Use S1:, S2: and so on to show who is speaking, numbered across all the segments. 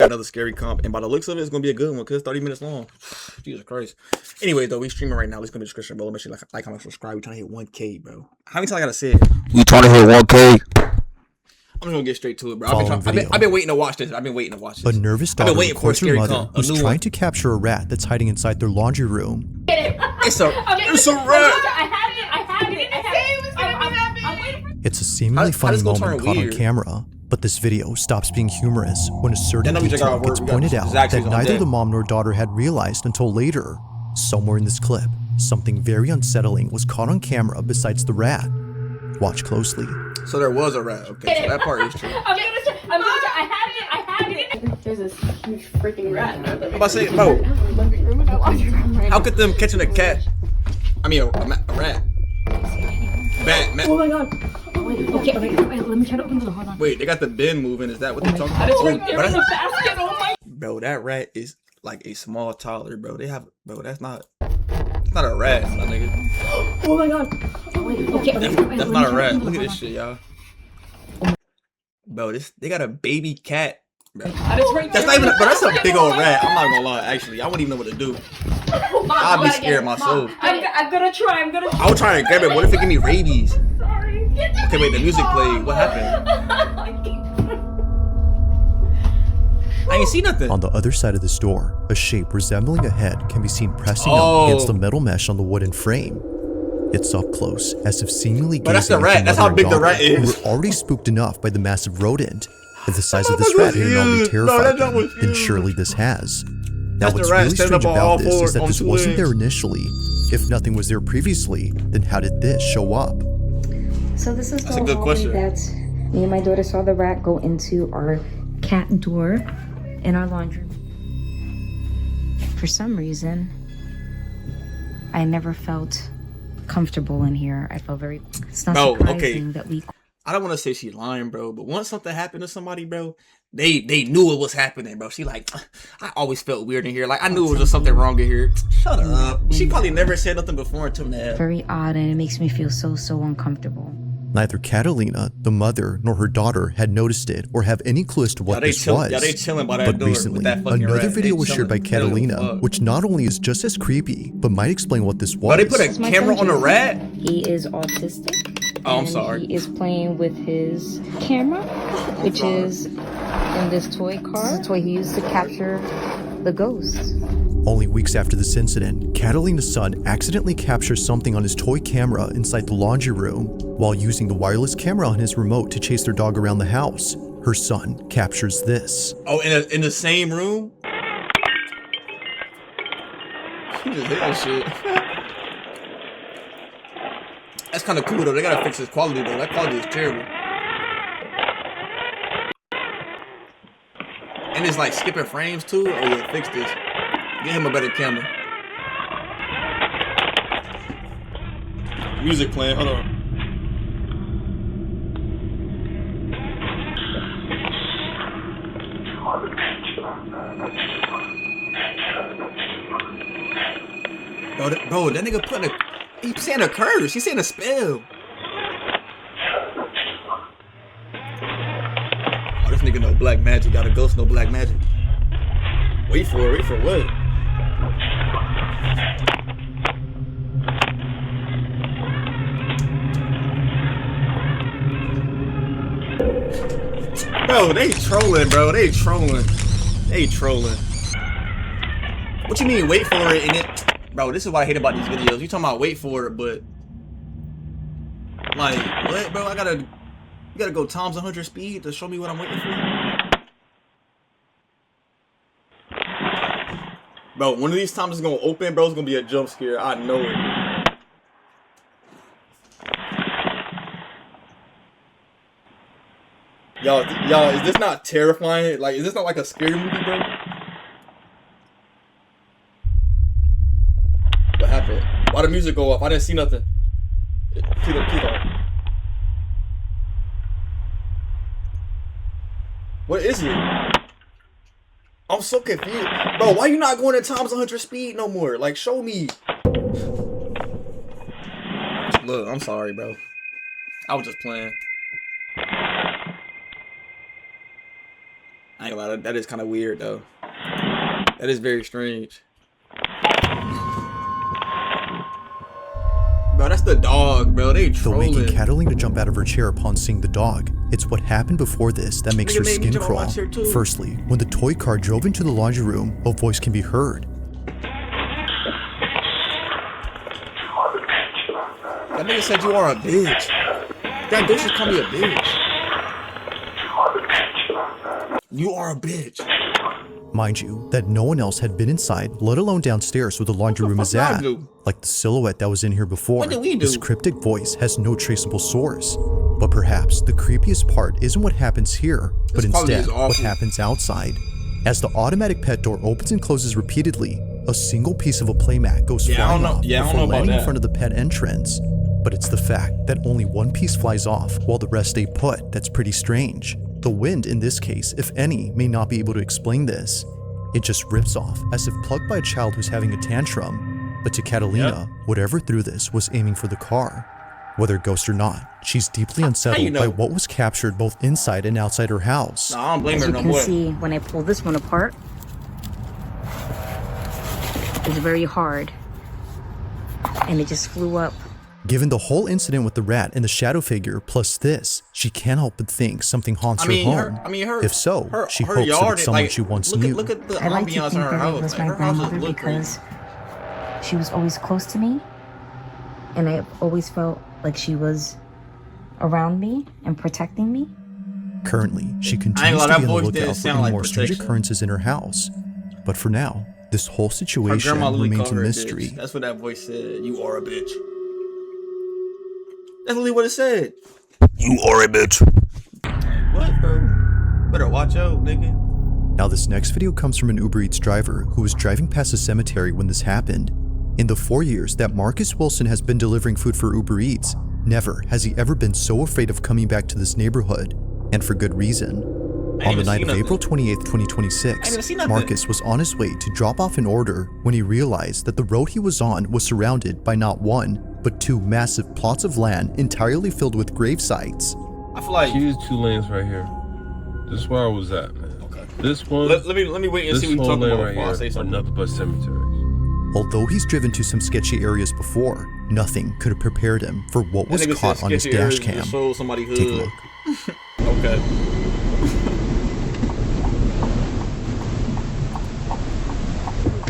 S1: Another scary comp, and by the looks of it, it's gonna be a good one because it's 30 minutes long. Jesus Christ. Anyway, though, we streaming right now. It's gonna be in the description, bro. Make sure you like, comment, subscribe. We trying to hit 1K, bro. How many times I gotta say it?
S2: We trying to hit 1K.
S1: I'm just gonna get straight to it, bro. I've been waiting to watch this.
S3: A nervous daughter records her mother who's trying to capture a rat that's hiding inside their laundry room.
S1: It's a rat.
S4: I had it.
S3: It's a seemingly funny moment caught on camera, but this video stops being humorous when a certain detail gets pointed out that neither the mom nor daughter had realized until later. Somewhere in this clip, something very unsettling was caught on camera besides the rat. Watch closely.
S1: So there was a rat. Okay, so that part is true.
S4: I had it. There's this huge freaking rat in our living room.
S1: I'm about to say, bro. How could them catching a cat? I mean, a rat. Bat.
S4: Oh my god. Okay, let me try to open the door. Hold on.
S1: Wait, they got the bin moving. Is that what they're talking about?
S4: It's right there in the basket. Oh my.
S1: Bro, that rat is like a small toddler, bro. That's not a rat, my nigga.
S4: Oh my god. Okay,
S1: that's not a rat. Look at this shit, y'all. Bro, they got a baby cat. Bro. That's not even. But that's a big old rat. I'm not gonna lie. Actually, I wouldn't even know what to do. I'd be scared myself.
S4: I'm gonna try.
S1: I would try and grab it. What if it give me rabies?
S4: Sorry.
S1: Okay, wait. The music played. What happened? I ain't see nothing.
S3: On the other side of this door, a shape resembling a head can be seen pressing up against the metal mesh on the wooden frame. It's up close, as if seemingly gazing
S1: that's the rat. That's how big the rat is.
S3: We were already spooked enough by the massive rodent. If the size of this rat hadn't already terrified them, then surely this has. Now what's really strange about this is that this wasn't there initially. If nothing was there previously, then how did this show up?
S5: So this is the hallway that me and my daughter saw the rat go into our cat door in our laundry room. For some reason, I never felt comfortable in here. I felt very, it's not surprising that we...
S1: I don't want to say she's lying, bro, but once something happened to somebody, bro, they knew it was happening, bro. She like, I always felt weird in here. Like, I knew it was just something wrong in here. Shut up. She probably never said nothing before until now.
S5: Very odd, and it makes me feel so uncomfortable.
S3: Neither Catalina, the mother, nor her daughter had noticed it or have any clue as to what this was.
S1: Yeah, they chilling by that
S3: but recently, another video was shared by Catalina, which not only is just as creepy, but might explain what this was.
S1: They put a camera on a rat?
S5: He is autistic.
S1: Oh, I'm sorry.
S5: He is playing with his camera, which is in this toy car. The toy he used to capture the ghosts.
S3: Only weeks after this incident, Catalina's son accidentally captures something on his toy camera inside the laundry room. While using the wireless camera on his remote to chase their dog around the house, her son captures this.
S1: Oh, in the same room? She just hit that shit. That's kind of cool though. They gotta fix his quality though. That quality is terrible. And it's like skipping frames too. Oh yeah, fix this. Get him a better camera. Music playing. Hold on. Bro, that nigga putting he's saying a curse. He's saying a spell. Oh, this nigga know black magic. Got a ghost, no black magic. Wait for what? Bro, they trolling, bro. They trolling. What you mean wait for it and it... Bro, this is what I hate about these videos. You talking about wait for it, but... Like, what, bro? You gotta go times 100 speed to show me what I'm waiting for? Bro, one of these times it's gonna open, bro. It's gonna be a jump scare. I know it. Y'all, is this not terrifying? Like, is this not like a scary movie, bro? What happened? Why the music go off? I didn't see nothing. Keep on. What is it? I'm so confused. Bro, why you not going at times 100 speed no more? Like, show me. Look, I'm sorry, bro. I was just playing. I ain't gonna lie, that is kind of weird though. That is very strange. Bro, that's the dog, bro. They trolling.
S3: Though making Catalina jump out of her chair upon seeing the dog, it's what happened before this that makes her skin crawl. Firstly, when the toy car drove into the laundry room, a voice can be heard.
S1: That nigga said you are a bitch. That bitch just called me a bitch. You are a bitch.
S3: Mind you, that no one else had been inside, let alone downstairs where the laundry room is at. Like the silhouette that was in here before, this cryptic voice has no traceable source. But perhaps the creepiest part isn't what happens here, but instead what happens outside. As the automatic pet door opens and closes repeatedly, a single piece of a playmat goes flying off before landing in front of the pet entrance. But it's the fact that only one piece flies off while the rest stay put that's pretty strange. The wind in this case, if any, may not be able to explain this. It just rips off as if plugged by a child who's having a tantrum. But to Catalina, whatever threw this was aiming for the car. Whether ghost or not, she's deeply unsettled by what was captured both inside and outside her house.
S1: No, I don't blame her no
S5: more. As you can see, when I pull this one apart, it's very hard. And it just flew up.
S3: Given the whole incident with the rat and the shadow figure, plus this, she can't help but think something haunts her home. If so, she hopes that it's someone she once knew.
S5: Look at the ambiance in her house. It was my grandmother because she was always close to me, and I always felt like she was around me and protecting me.
S3: Currently, she continues to be on the lookout for any more strange occurrences in her house. But for now, this whole situation remains a mystery.
S1: That's what that voice said. You are a bitch. That's literally what it said.
S3: You are a bitch.
S1: What, bro? Better watch out, nigga.
S3: Now this next video comes from an Uber Eats driver who was driving past a cemetery when this happened. In the 4 years that Marcus Wilson has been delivering food for Uber Eats, never has he ever been so afraid of coming back to this neighborhood, and for good reason. On the night of April 28th, 2026, Marcus was on his way to drop off an order when he realized that the road he was on was surrounded by not one, but two massive plots of land entirely filled with grave sites.
S1: I feel like
S2: these 2 lanes right here. This is where I was at, man. Okay. This one.
S1: Let me wait and see what you talking about
S2: right
S1: before I say something.
S2: Nothing but cemeteries.
S3: Although he's driven to some sketchy areas before, nothing could have prepared him for what was caught on his dash cam. Take a look.
S1: Okay.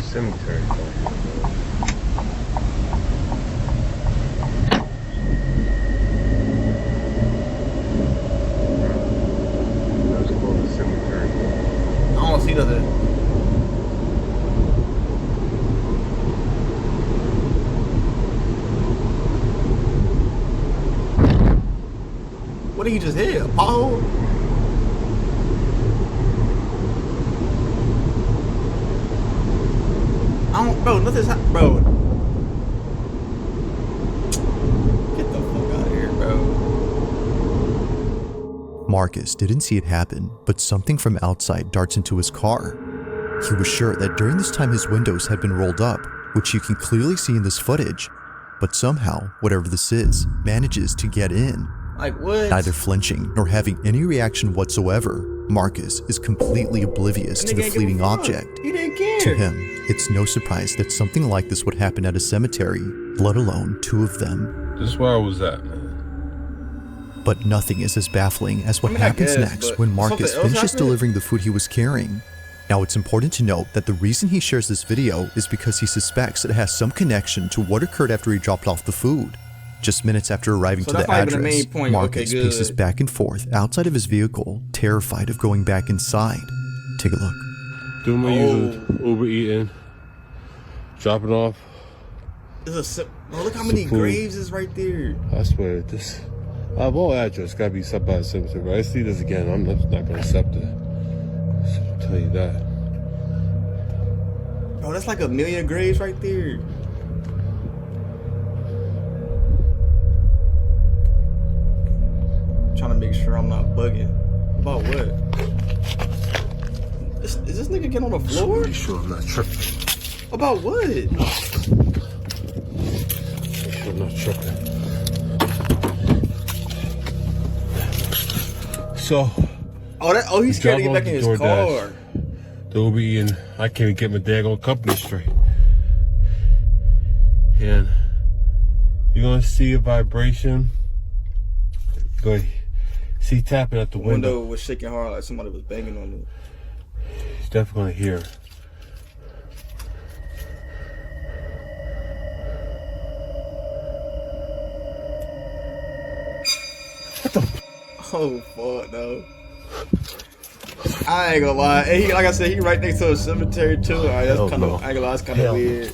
S2: Cemetery. Let's go to the cemetery.
S1: I don't see nothing. What did he just hit? A pothole? Bro, nothing's happening, bro. Get the fuck out of here, bro.
S3: Marcus didn't see it happen, but something from outside darts into his car. He was sure that during this time his windows had been rolled up, which you can clearly see in this footage, but somehow, whatever this is, manages to get in.
S1: Like what?
S3: Neither flinching nor having any reaction whatsoever, Marcus is completely oblivious to the fleeting object.
S1: He didn't care.
S3: To him, it's no surprise that something like this would happen at a cemetery, let alone 2 of them.
S2: This is where I was at, man.
S3: But nothing is as baffling as what happens next when Marcus finishes delivering the food he was carrying. Now it's important to note that the reason he shares this video is because he suspects it has some connection to what occurred after he dropped off the food. Just minutes after arriving to the address, Marcus paces back and forth outside of his vehicle, terrified of going back inside. Take a look.
S2: Doing my usual Uber eating, dropping off.
S1: Look how many graves is right there.
S2: I swear, this all address gotta be set by a cemetery. I see this again, I'm just not gonna accept it. I'll tell you that.
S1: Bro, that's like 1 million graves right there. Trying to make sure I'm not bugging. About what? Is this nigga getting on the floor?
S2: Make sure I'm not tripping.
S1: About what?
S2: Make sure I'm not tripping. So,
S1: Oh, he's scared to get back in his car.
S2: Dobie and I can't even get my daggone company straight. And you're gonna see a vibration. You're gonna see tapping at the window.
S1: Window was shaking hard like somebody was banging on it.
S2: He's definitely gonna hear. What the?
S1: Oh fuck no. I ain't gonna lie. And he, like I said, he right next to a cemetery too. Alright, that's kind of, I ain't gonna lie, that's kind of weird.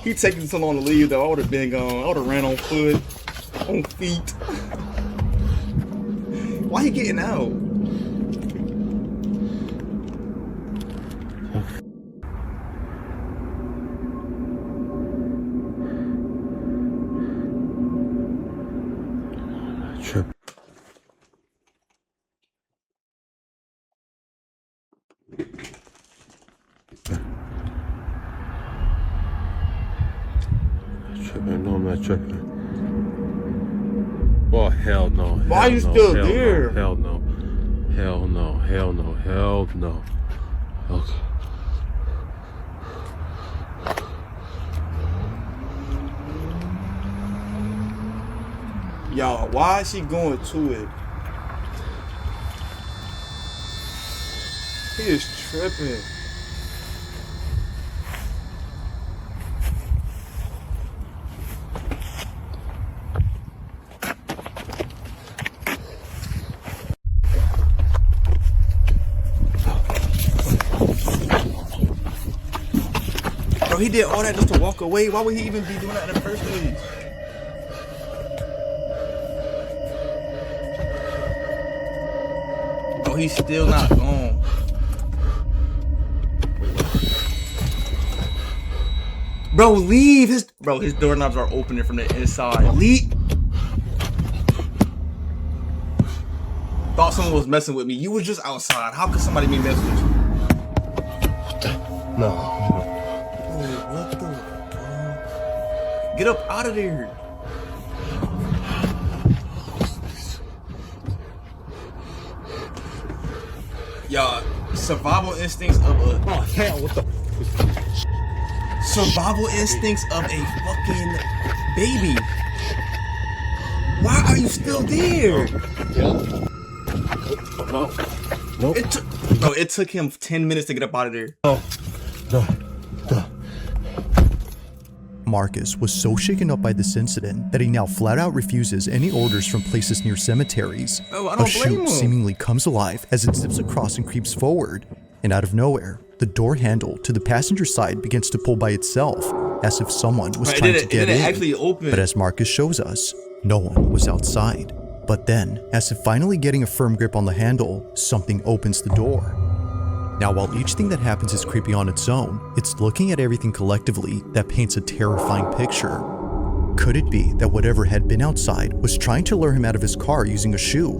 S1: He taking so long to leave though. I would have been gone. I would have ran on foot, on feet. Why he getting out?
S2: Trip. Tripping, no, I'm not tripping. Oh, hell no.
S1: Why are you still there?
S2: Hell no. Hell no. Hell no. Hell no. Okay.
S1: Y'all, why is she going to it? He is tripping. Bro, he did all that just to walk away. Why would he even be doing that in the first place? Oh, he's still not gone. Bro, leave his doorknobs are opening from the inside. Leave. Thought someone was messing with me. You was just outside. How could somebody be messing with you?
S2: No.
S1: What the fuck? Get up out of there. Y'all, survival instincts of a...
S2: Oh, hell, what the...
S1: Survival instincts of a fucking baby. Why are you still there?
S2: No. Nope.
S1: It took him 10 minutes to get up out of there.
S2: Oh. No.
S3: Marcus was so shaken up by this incident that he now flat out refuses any orders from places near cemeteries.
S1: Oh, I don't
S3: a
S1: blame
S3: chute
S1: him.
S3: seemingly comes alive as it zips across and creeps forward, and out of nowhere, the door handle to the passenger side begins to pull by itself, as if someone was trying to get in.
S1: Actually open.
S3: But as Marcus shows us, no one was outside. But then, as if finally getting a firm grip on the handle, something opens the door. Now, while each thing that happens is creepy on its own, it's looking at everything collectively that paints a terrifying picture. Could it be that whatever had been outside was trying to lure him out of his car using a shoe?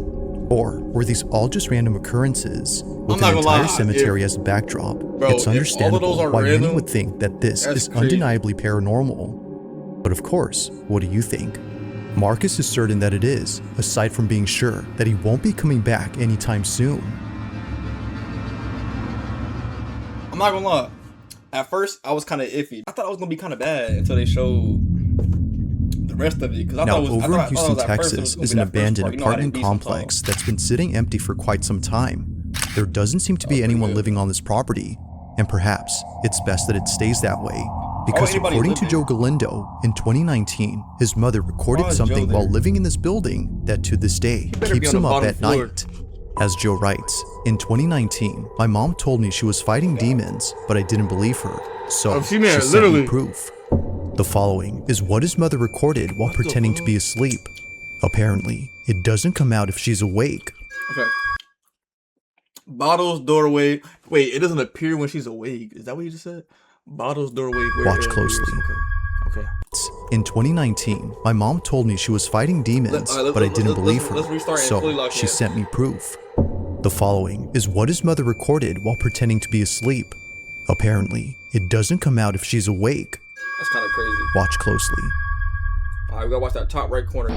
S3: Or were these all just random occurrences? With an entire cemetery as a backdrop, it's understandable why many would think that this is undeniably paranormal. But of course, what do you think? Marcus is certain that it is, aside from being sure that he won't be coming back anytime soon.
S1: I'm not gonna lie. At first, I was kind of iffy. I thought it was gonna be kind of bad until they showed the rest of it.
S3: Now, over in Houston, Texas, is an abandoned apartment complex that's been sitting empty for quite some time. There doesn't seem to be anyone living on this property, and perhaps it's best that it stays that way. Because according to Joe Galindo, in 2019, his mother recorded something while living in this building that to this day keeps him up at night. As Joe writes, in 2019, my mom told me she was fighting demons, but I didn't believe her, so she sent me proof. The following is what his mother recorded while pretending to be asleep. Apparently, it doesn't come out if she's awake.
S1: Okay. Bottles, doorway. Wait, it doesn't appear when she's awake. Is that what you just said? Bottles, doorway.
S3: Watch closely.
S1: Okay.
S3: In 2019, my mom told me she was fighting demons, but I didn't believe her, so she sent me proof. The following is what his mother recorded while pretending to be asleep. Apparently, it doesn't come out if she's awake.
S1: That's kind of crazy.
S3: Watch closely.
S1: Alright, we gotta watch that top right corner.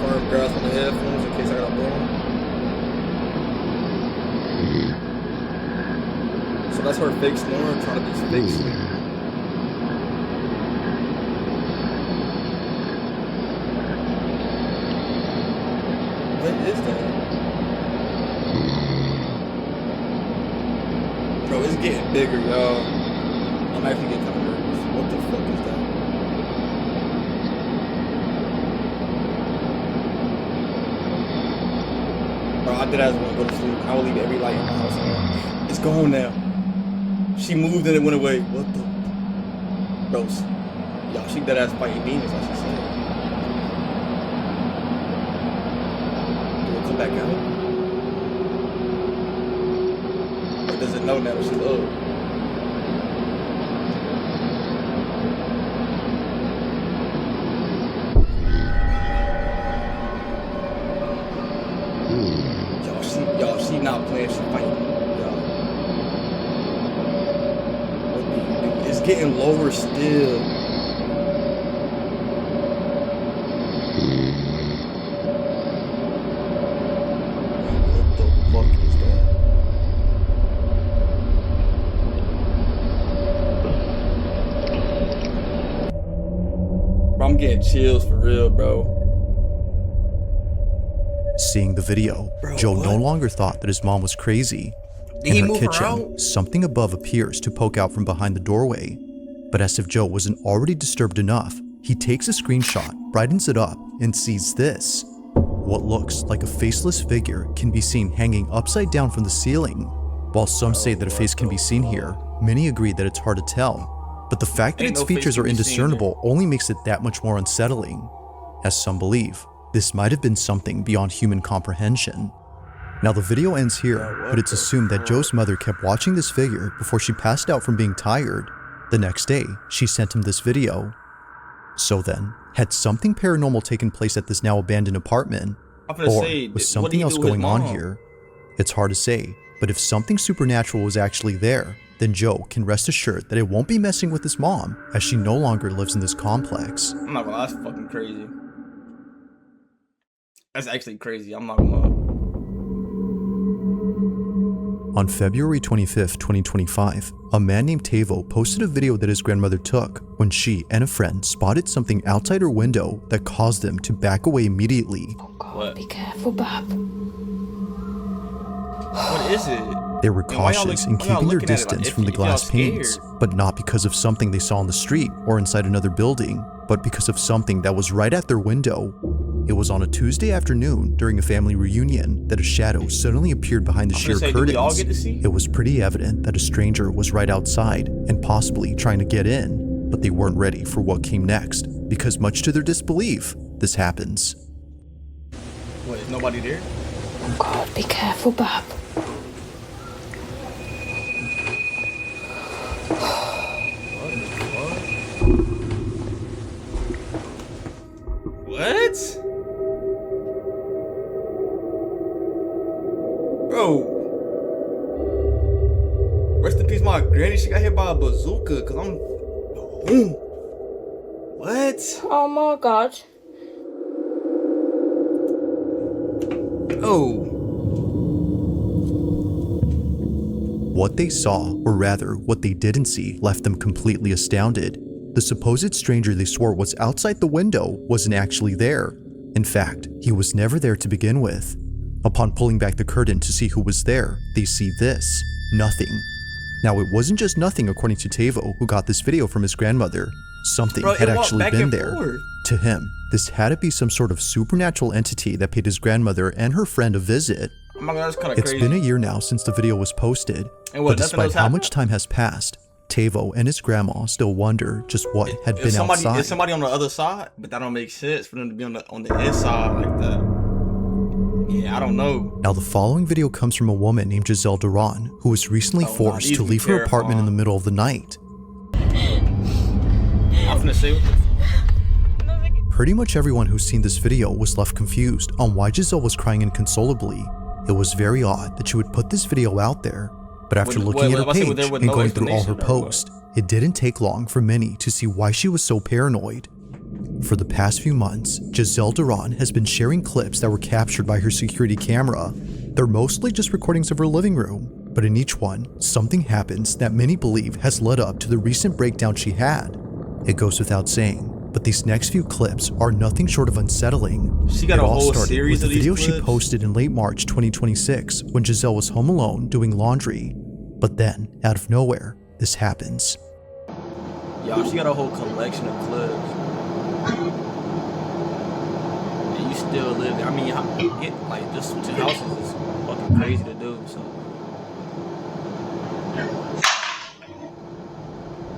S1: firm grasp on the headphones in case I got a blow. So that's her fake snoring, trying to be fake sleep. What is that? Bro, it's getting bigger, y'all. I'm actually getting kind of nervous. What the fuck is that? Bro, I did as want to go to sleep. I will leave every light in my house on. It's gone now. She moved and it went away. What the? Bro, y'all, she dead ass fighting demons, like she said. Do it come back out? Or does it know now that she's up? Y'all, she not playing, she fighting. It's getting lower still. What the fuck is that? Bro, I'm getting chills for real, bro.
S3: Seeing the video, Joe no longer thought that his mom was crazy. In her kitchen, something above appears to poke out from behind the doorway. But as if Joe wasn't already disturbed enough, he takes a screenshot, brightens it up, and sees this. What looks like a faceless figure can be seen hanging upside down from the ceiling. While some say that a face can be seen here, many agree that it's hard to tell. But the fact that its features are indiscernible only makes it that much more unsettling. As some believe, this might have been something beyond human comprehension. Now the video ends here, but it's assumed that Joe's mother kept watching this figure before she passed out from being tired. The next day, she sent him this video. So then, had something paranormal taken place at this now abandoned apartment? Or was something else going on here? It's hard to say, but if something supernatural was actually there, then Joe can rest assured that it won't be messing with his mom, as she no longer lives in this complex.
S1: I'm not gonna lie, that's fucking crazy. That's actually crazy, I'm not gonna lie.
S3: On February 25th, 2025, a man named Tavo posted a video that his grandmother took when she and a friend spotted something outside her window that caused them to back away immediately.
S4: Oh God, be careful, Bob.
S1: What is it?
S3: They were cautious in keeping their distance from the glass panes, but not because of something they saw on the street or inside another building, but because of something that was right at their window. It was on a Tuesday afternoon during a family reunion that a shadow suddenly appeared behind the sheer curtains. It was pretty evident that a stranger was right outside and possibly trying to get in, but they weren't ready for what came next, because much to their disbelief, this happens.
S1: Wait, is nobody there?
S4: Oh God, be careful, Bob.
S1: What? Bro. Rest in peace, my granny. She got hit by a bazooka because I'm. Boom. What?
S4: Oh my God.
S1: Oh.
S3: What they saw, or rather, what they didn't see, left them completely astounded. The supposed stranger they swore was outside the window wasn't actually there. In fact, he was never there to begin with. Upon pulling back the curtain to see who was there, they see this. Nothing. Now, it wasn't just nothing according to Tavo, who got this video from his grandmother. Something had actually been there. To him, this had to be some sort of supernatural entity that paid his grandmother and her friend a visit.
S1: Oh my God, that's kind of
S3: crazy.
S1: crazy.
S3: It's been a year now since the video was posted, but despite how much time has passed, Tavo and his grandma still wonder just what had been outside.
S1: Is somebody on the other side? But that don't make sense for them to be on the inside like that. Yeah, I don't know.
S3: Now the following video comes from a woman named Giselle Duran, who was recently forced to leave her apartment in the middle of the night.
S1: I'm finna say what the fuck.
S3: Pretty much everyone who's seen this video was left confused on why Giselle was crying inconsolably. It was very odd that she would put this video out there, but after looking at her page and going through all her posts, it didn't take long for many to see why she was so paranoid. For the past few months, Giselle Duran has been sharing clips that were captured by her security camera. They're mostly just recordings of her living room, but in each one, something happens that many believe has led up to the recent breakdown she had. It goes without saying, but these next few clips are nothing short of unsettling.
S1: She got a whole series
S3: with the
S1: of
S3: video
S1: these
S3: she
S1: clips?
S3: posted in late March 2026 when Giselle was home alone doing laundry. But then, out of nowhere, this happens.
S1: Y'all, she got a whole collection of clips. And you still live there. I mean, like, just switching houses is fucking crazy to do, so.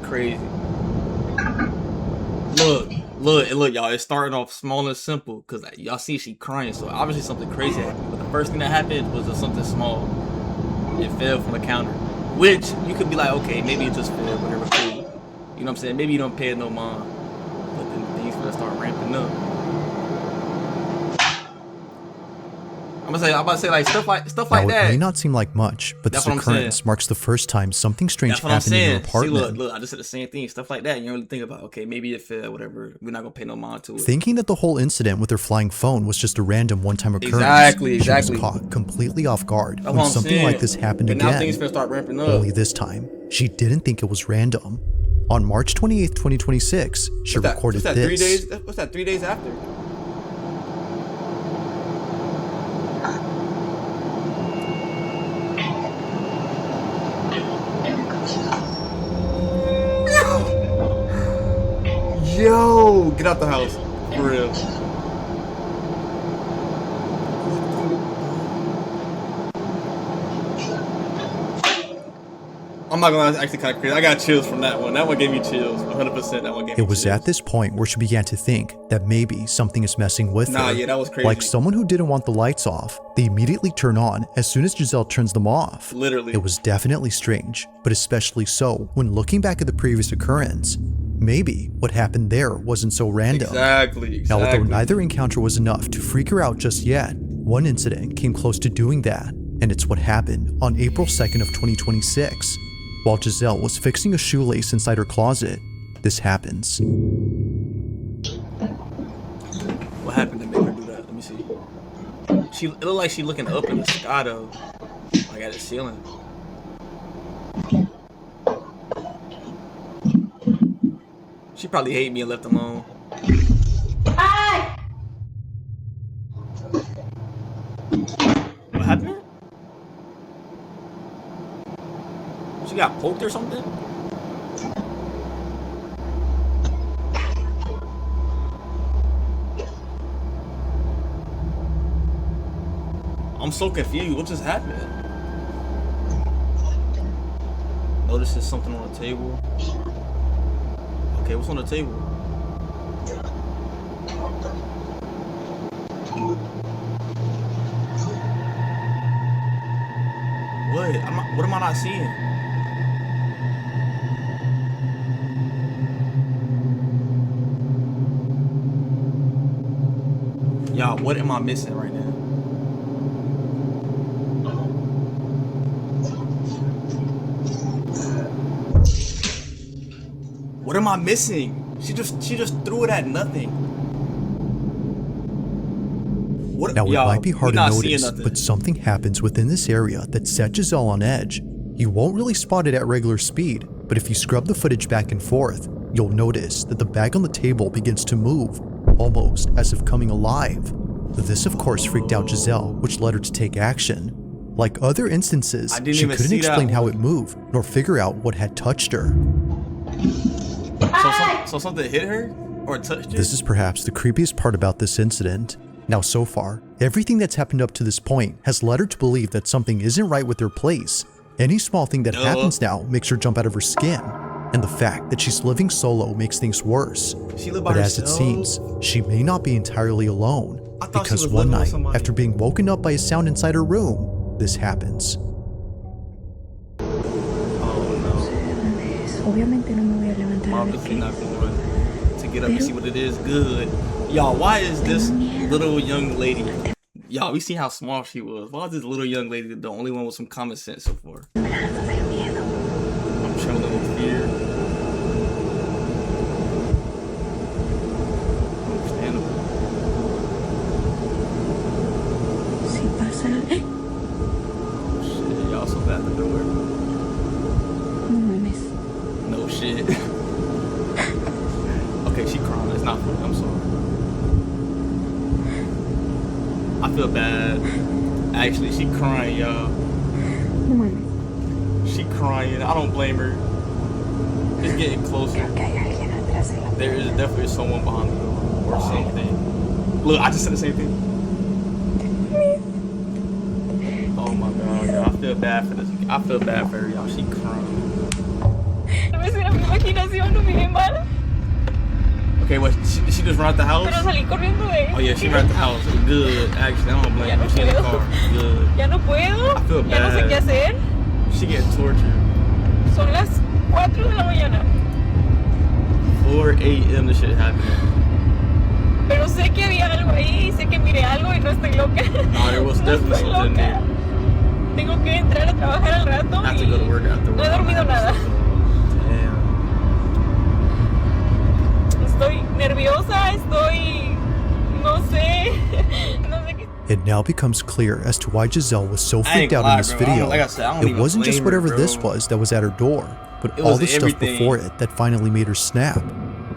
S1: Crazy. Look, y'all, it's starting off small and simple, because y'all see she crying, so obviously something crazy happened. But the first thing that happened was just something small. It fell from the counter. Which, you could be like, okay, maybe it just fell, whatever, cool. You know what I'm saying? Maybe you don't pay it no mind. But then things gonna start ramping up. I'm about to say like stuff like that.
S3: It may not seem like much, but this occurrence marks the first time something strange happened in your apartment.
S1: See, look, I just said the same thing. Stuff like that. You don't really think about, okay, maybe it fell, whatever. We're not gonna pay no mind to it.
S3: Thinking that the whole incident with her flying phone was just a random one-time occurrence.
S1: Exactly.
S3: She was caught completely off guard when something like this happened again.
S1: Now things gonna start ramping up.
S3: Only this time, she didn't think it was random. On March 28th, 2026, she recorded this.
S1: What's that, 3 days after? Yo, get out the house, for real. I'm not gonna actually kind of crazy. I got chills from that one. That one gave me chills, 100%. That one gave me chills.
S3: It was at this point where she began to think that maybe something is messing with her.
S1: Yeah, that was crazy.
S3: Like someone who didn't want the lights off, they immediately turn on as soon as Giselle turns them off.
S1: Literally.
S3: It was definitely strange, but especially so when looking back at the previous occurrence. Maybe what happened there wasn't so random.
S1: Exactly.
S3: Now, although neither encounter was enough to freak her out just yet, one incident came close to doing that, and it's what happened on April 2nd of 2026. While Giselle was fixing a shoelace inside her closet, this happens.
S1: What happened to make her do that? Let me see. It looked like she looking up in the sky though, like at the ceiling. She probably hated being left alone. What happened? She got poked or something? I'm so confused. What just happened? Notice there's something on the table. Okay, what's on the table? What am I not seeing? Y'all, what am I missing right now? What am I missing? She just threw it at nothing. What?
S3: Now, it might be hard to notice, but something happens within this area that set Giselle on edge. You won't really spot it at regular speed, but if you scrub the footage back and forth, you'll notice that the bag on the table begins to move, almost as if coming alive. This, of course, freaked out Giselle, which led her to take action. Like other instances, she couldn't explain how it moved, nor figure out what had touched her.
S1: So something hit her? Or touched her?
S3: This is perhaps the creepiest part about this incident. Now, so far, everything that's happened up to this point has led her to believe that something isn't right with her place. Any small thing that happens now makes her jump out of her skin. And the fact that she's living solo makes things worse. But as it seems, she may not be entirely alone. Because one night, after being woken up by a sound inside her room, this happens.
S1: Mom is not going to get up and see what it is. Good. Y'all, why is this little young lady... Y'all, we see how small she was. Why is this little young lady the only one with some common sense so far? I'm trembling with fear. up at the door. No shit. Okay, she crying. It's not funny. I'm sorry. I feel bad. Actually, she crying, y'all. She crying. I don't blame her. It's getting closer. There is definitely someone behind the door or something. Look, I just said the same thing. Oh my god, y'all. I feel bad for this. I feel bad for her, y'all. She crying. Okay, what? She just ran out the house? Oh yeah, she ran out the house. Good. Actually, I don't blame her. She in the car. Good.
S4: Ya no puedo.
S1: I feel bad.
S4: Ya no sé qué hacer.
S1: She getting tortured.
S4: Son las 4 de la mañana.
S1: 4 a.m. this shit happening.
S4: Pero sé que había algo ahí, sé que miré algo y no estoy loca.
S1: No, there was definitely something there.
S4: Tengo que entrar a trabajar al rato.
S1: I have to go to work after work.
S4: No he dormido nada.
S1: Damn.
S4: Estoy nerviosa, estoy... no sé. No sé qué.
S3: It now becomes clear as to why Giselle was so freaked out in this video. It wasn't just whatever this was that was at her door, but all the stuff before it that finally made her snap.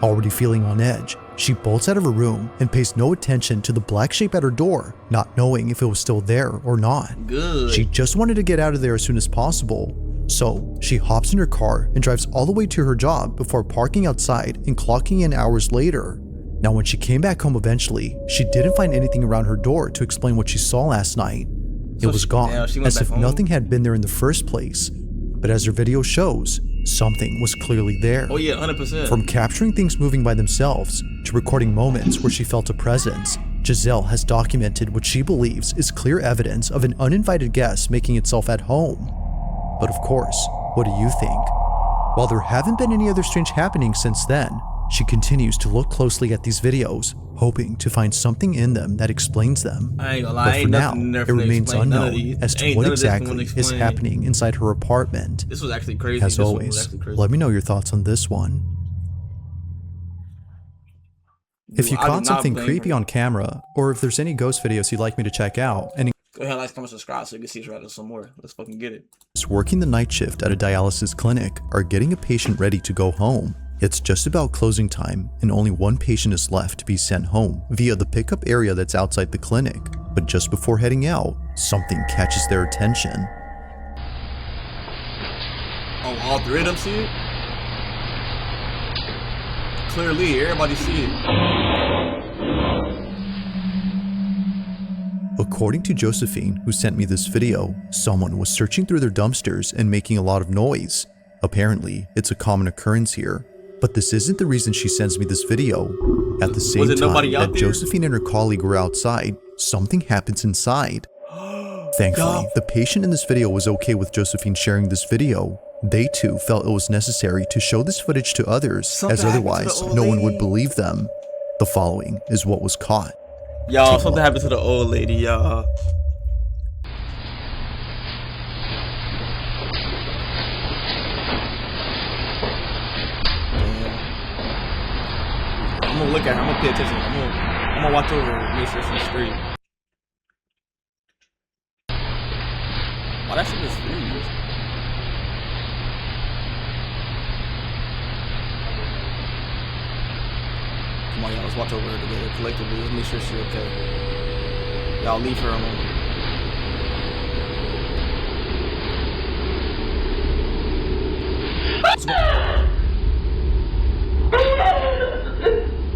S3: Already feeling on edge, she bolts out of her room and pays no attention to the black shape at her door, not knowing if it was still there or not.
S1: Good.
S3: She just wanted to get out of there as soon as possible. So she hops in her car and drives all the way to her job before parking outside and clocking in hours later. Now when she came back home eventually, she didn't find anything around her door to explain what she saw last night. It was gone, as if nothing had been there in the first place. But as her video shows, something was clearly there.
S1: Oh yeah, 100%.
S3: From capturing things moving by themselves to recording moments where she felt a presence, Giselle has documented what she believes is clear evidence of an uninvited guest making itself at home. But of course, what do you think? While there haven't been any other strange happenings since then, she continues to look closely at these videos, hoping to find something in them that explains them.
S1: I ain't gonna lie,
S3: But for
S1: ain't
S3: now,
S1: nothing there
S3: it
S1: for me to
S3: remains
S1: explain. None of
S3: unknown
S1: these-
S3: as to
S1: ain't
S3: what
S1: none of this
S3: exactly
S1: one
S3: is
S1: explained.
S3: happening inside her apartment.
S1: This was actually crazy.
S3: As
S1: This one was
S3: always,
S1: actually crazy.
S3: let me know your thoughts on this one. If you
S1: I do
S3: caught
S1: not
S3: something
S1: blame
S3: creepy
S1: her.
S3: on camera, or if there's any ghost videos you'd like me to check out, and
S1: Go ahead, like, comment, subscribe so you can see us rather some more. Let's fucking get it.
S3: working the night shift at a dialysis clinic are getting a patient ready to go home. It's just about closing time and only one patient is left to be sent home via the pickup area that's outside the clinic. But just before heading out, something catches their attention.
S1: Oh, all three of them see it? Clearly, everybody see it.
S3: According to Josephine, who sent me this video, someone was searching through their dumpsters and making a lot of noise. Apparently, it's a common occurrence here. But this isn't the reason she sends me this video. At the same time that Josephine and her colleague were outside, something happens inside. Thankfully, the patient in this video was okay with Josephine sharing this video. They too felt it was necessary to show this footage to others, as otherwise no one would believe them. The following is what was caught.
S1: Y'all, something happened to the old lady, y'all. I'm gonna look at her. I'm gonna pay attention. I'm gonna watch over her, make sure she's straight. Wow, that shit is freeze. Come on, y'all. Let's watch over her together collectively. Let's make sure she's okay. Y'all leave her alone.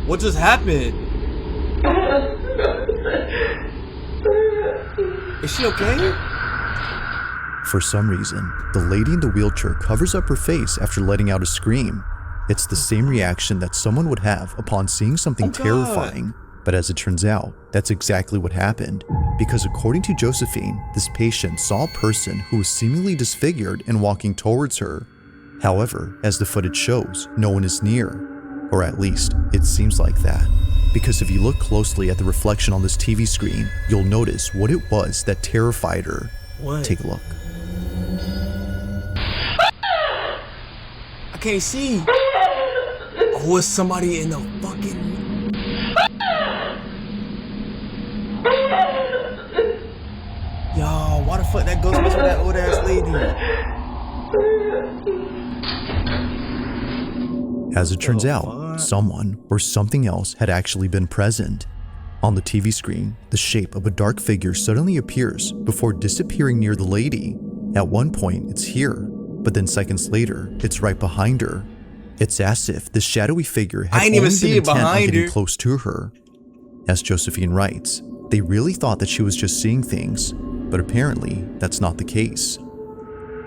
S1: What just happened? Is she okay?
S3: For some reason, the lady in the wheelchair covers up her face after letting out a scream. It's the same reaction that someone would have upon seeing something terrifying. But as it turns out, that's exactly what happened. Because according to Josephine, this patient saw a person who was seemingly disfigured and walking towards her. However, as the footage shows, no one is near. Or at least, it seems like that. Because if you look closely at the reflection on this TV screen, you'll notice what it was that terrified her.
S1: What?
S3: Take a look.
S1: I can't see. Oh, it's somebody in the fucking... Y'all, why the fuck that ghost mess with that old ass lady?
S3: As it turns out, someone or something else had actually been present. On the TV screen, the shape of a dark figure suddenly appears before disappearing near the lady. At one point, it's here, but then seconds later, it's right behind her. It's as if the shadowy figure had only been intent on getting close to her. As Josephine writes, they really thought that she was just seeing things, but apparently that's not the case.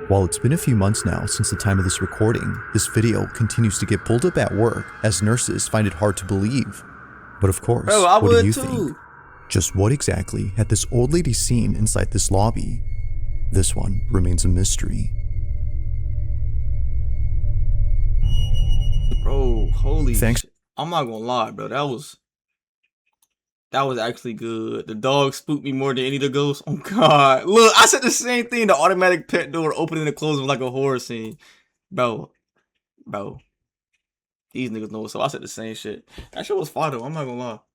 S3: While it's been a few months now since the time of this recording, this video continues to get pulled up at work as nurses find it hard to believe. But of course, what do you think? Just what exactly had this old lady seen inside this lobby? This one remains a mystery.
S1: Bro, holy shit. I'm not gonna lie, bro. That was actually good. The dog spooked me more than any of the ghosts. Oh god. Look, I said the same thing. The automatic pet door opening and closing like a horror scene. Bro. These niggas know. So I said the same shit. That shit was fire though. I'm not gonna lie.